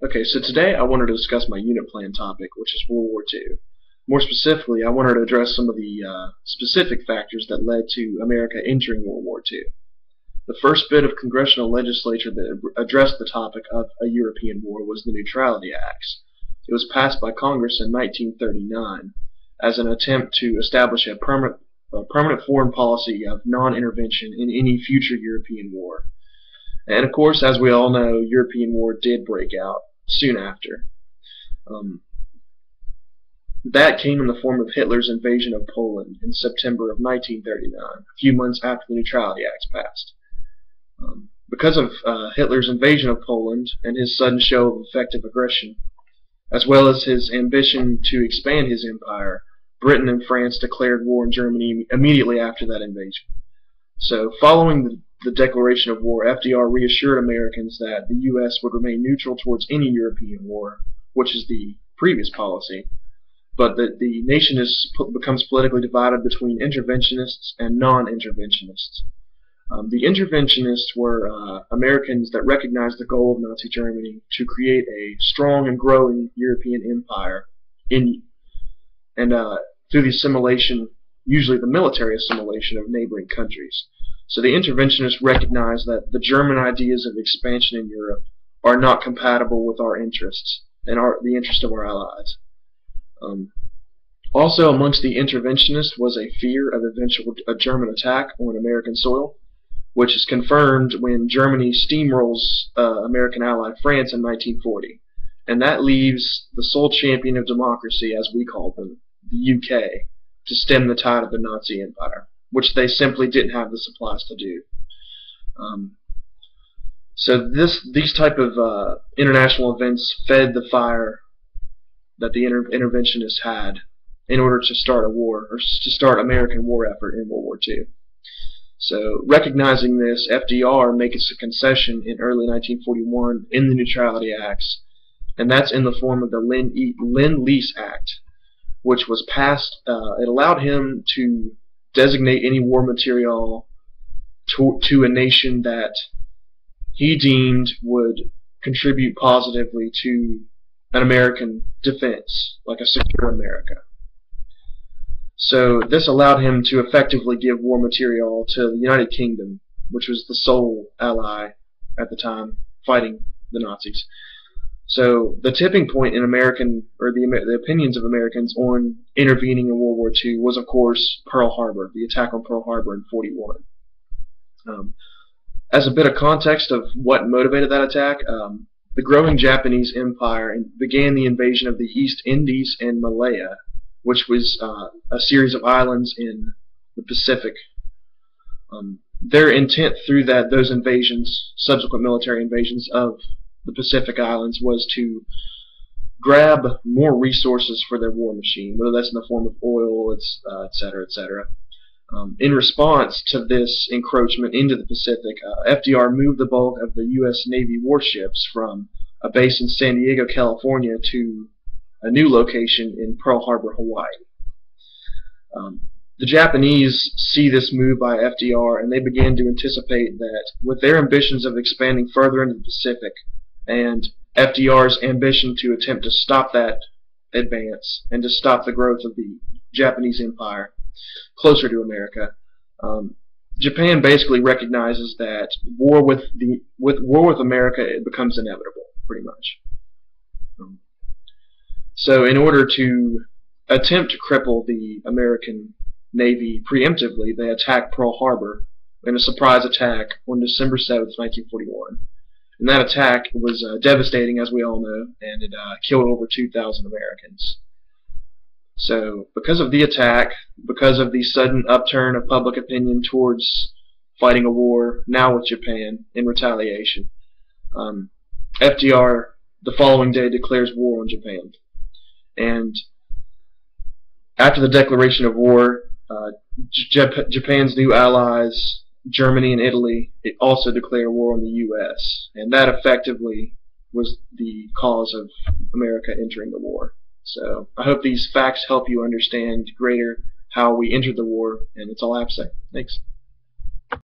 Okay, so today I wanted to discuss my unit plan topic, which is World War II. More specifically, I wanted to address some of the specific factors that led to America entering World War II. The first bit of congressional legislature that addressed the topic of a European war was the Neutrality Acts. It was passed by Congress in 1939 as an attempt to establish a permanent foreign policy of non-intervention in any future European war. And of course, as we all know, European war did break out soon after. That came in the form of Hitler's invasion of Poland in September of 1939, a few months after the Neutrality Acts passed. Because of Hitler's invasion of Poland and his sudden show of effective aggression, as well as his ambition to expand his empire, Britain and France declared war on Germany immediately after that invasion. So, following the declaration of war, FDR reassured Americans that the U.S. would remain neutral towards any European war, which is the previous policy, but that the nation becomes politically divided between interventionists and non-interventionists. The interventionists were Americans that recognized the goal of Nazi Germany to create a strong and growing European empire through the assimilation, usually the military assimilation, of neighboring countries. So the interventionists recognize that the German ideas of expansion in Europe are not compatible with our interests and the interest of our allies. Also amongst the interventionists was a fear of a German attack on American soil, which is confirmed when Germany steamrolls American ally France in 1940. And that leaves the sole champion of democracy, as we call them, the UK, to stem the tide of the Nazi Empire, which they simply didn't have the supplies to do. So these type of international events fed the fire that the interventionists had in order to start a war, or to start American war effort in World War II. So recognizing this, FDR makes a concession in early 1941 in the Neutrality Acts, and that's in the form of the Lend-Lease Act, which was passed. It allowed him to designate any war material to a nation that he deemed would contribute positively to an American defense, like a secure America. So this allowed him to effectively give war material to the United Kingdom, which was the sole ally at the time fighting the Nazis. So the tipping point in the opinions of Americans on intervening in World War II was, of course, Pearl Harbor, the attack on Pearl Harbor in '41. As a bit of context of what motivated that attack, the growing Japanese empire began the invasion of the East Indies and Malaya, which was a series of islands in the Pacific. Their intent through those invasions, subsequent military invasions of the Pacific Islands, was to grab more resources for their war machine, whether that's in the form of oil, etc., etc. In response to this encroachment into the Pacific, FDR moved the bulk of the U.S. Navy warships from a base in San Diego, California, to a new location in Pearl Harbor, Hawaii. The Japanese see this move by FDR, and they began to anticipate that with their ambitions of expanding further into the Pacific, and FDR's ambition to attempt to stop that advance and to stop the growth of the Japanese empire closer to America, Japan basically recognizes that war with America, it becomes inevitable, pretty much. So in order to attempt to cripple the American Navy preemptively, they attacked Pearl Harbor in a surprise attack on December 7th, 1941. And that attack was devastating, as we all know, and it killed over 2,000 Americans. So because of the attack, because of the sudden upturn of public opinion towards fighting a war, now with Japan, in retaliation, FDR the following day declares war on Japan. And after the declaration of war, Japan's new allies, Germany and Italy, it also declared war on the U.S. And that effectively was the cause of America entering the war. So I hope these facts help you understand greater how we entered the war, and it's all I have to say. Thanks.